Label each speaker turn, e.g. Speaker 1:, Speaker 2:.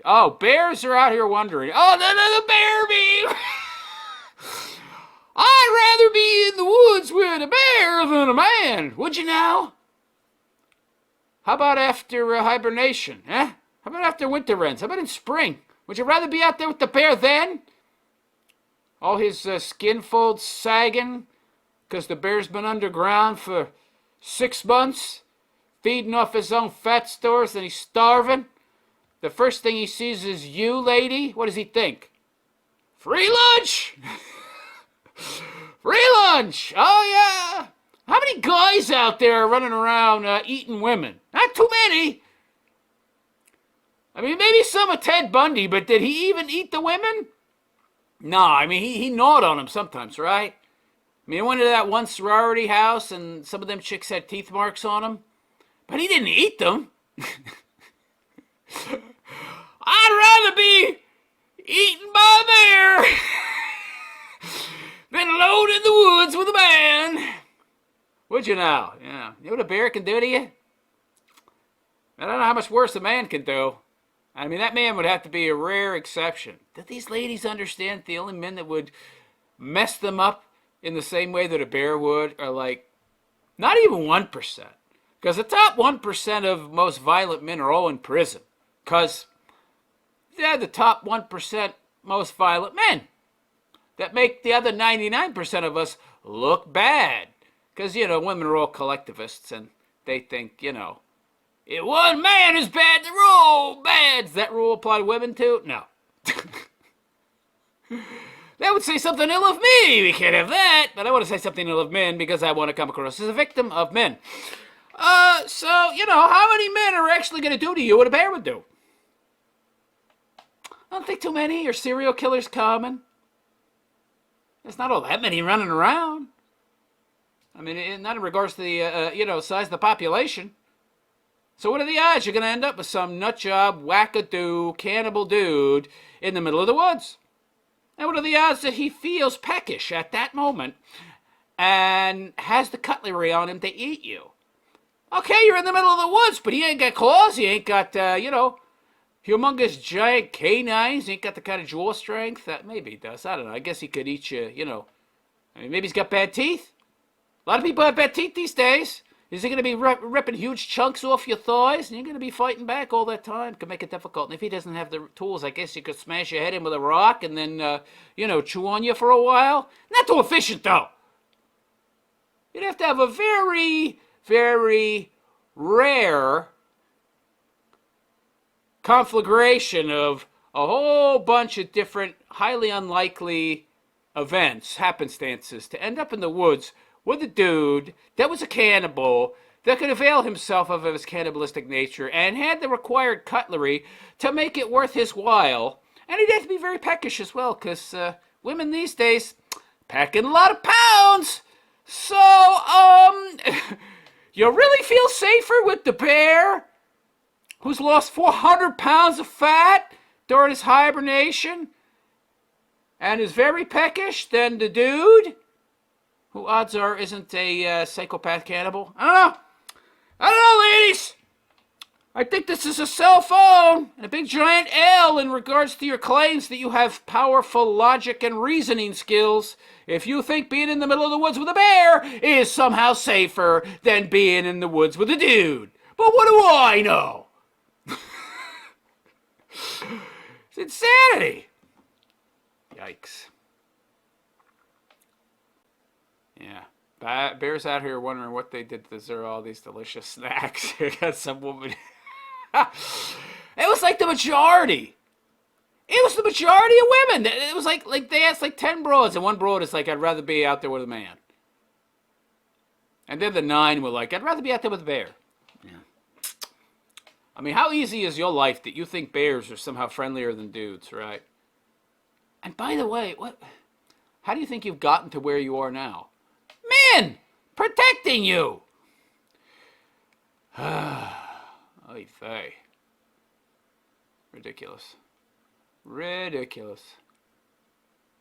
Speaker 1: Oh, bears are out here wondering. Oh, the bear me. I'd rather be in the woods with a bear than a man. Would you now? How about after hibernation? Eh? How about after winter ends? How about in spring? Would you rather be out there with the bear then? All his skin folds sagging because the bear's been underground for 6 months, feeding off his own fat stores, and he's starving. The first thing he sees is you, lady. What does he think? Free lunch! Free lunch! Oh, yeah! How many guys out there are running around eating women? Not too many. I mean, maybe some of Ted Bundy, but did he even eat the women? No, I mean, he gnawed on them sometimes, right? I mean, I went to that one sorority house, and some of them chicks had teeth marks on them, but he didn't eat them. I'd rather be eaten by a bear than alone in the woods with a man. Would you now? Yeah. You know what a bear can do to you? I don't know how much worse a man can do. I mean, that man would have to be a rare exception. Did these ladies understand that the only men that would mess them up in the same way that a bear would are like not even 1%? Because the top 1% of most violent men are all in prison. Because they're the top 1% most violent men that make the other 99% of us look bad. Because, women are all collectivists and they think, if one man is bad, they're all bad. Does that rule apply to women too? No. That would say something ill of me. We can't have that. But I want to say something ill of men because I want to come across as a victim of men. So, how many men are actually going to do to you what a bear would do? I don't think too many. Are serial killers common? There's not all that many running around. I mean, not in regards to the, size of the population. So what are the odds you're going to end up with some nutjob, wackadoo, cannibal dude in the middle of the woods? And what are the odds that he feels peckish at that moment and has the cutlery on him to eat you? Okay, you're in the middle of the woods, but he ain't got claws. He ain't got, humongous giant canines. He ain't got the kind of jaw strength that maybe he does. I don't know. I guess he could eat you, I mean, maybe he's got bad teeth. A lot of people have bad teeth these days. Is he going to be ripping huge chunks off your thighs? And you're going to be fighting back all that time. It could make it difficult. And if he doesn't have the tools, I guess you could smash your head in with a rock and then, chew on you for a while. Not too efficient, though. You'd have to have a very, very rare conflagration of a whole bunch of different, highly unlikely events, happenstances, to end up in the woods with a dude that was a cannibal that could avail himself of his cannibalistic nature and had the required cutlery to make it worth his while. And he'd have to be very peckish as well, because women these days packing a lot of pounds. So, you really feel safer with the bear who's lost 400 pounds of fat during his hibernation and is very peckish than the dude who odds are isn't a psychopath cannibal? I don't know, ladies. I think this is a cell phone and a big giant L in regards to your claims that you have powerful logic and reasoning skills. If you think being in the middle of the woods with a bear is somehow safer than being in the woods with a dude. But what do I know? It's insanity. Yikes. Yeah. Bears out here wondering what they did to deserve all these delicious snacks. I got some woman. It was like the majority. It was the majority of women. It was like they asked like 10 broads, and one broad is like, I'd rather be out there with a man. And then the 9 were like, I'd rather be out there with a bear. Yeah. I mean, how easy is your life that you think bears are somehow friendlier than dudes, right? And by the way, how do you think you've gotten to where you are now? Men protecting you. Oy vey. Ridiculous. Ridiculous.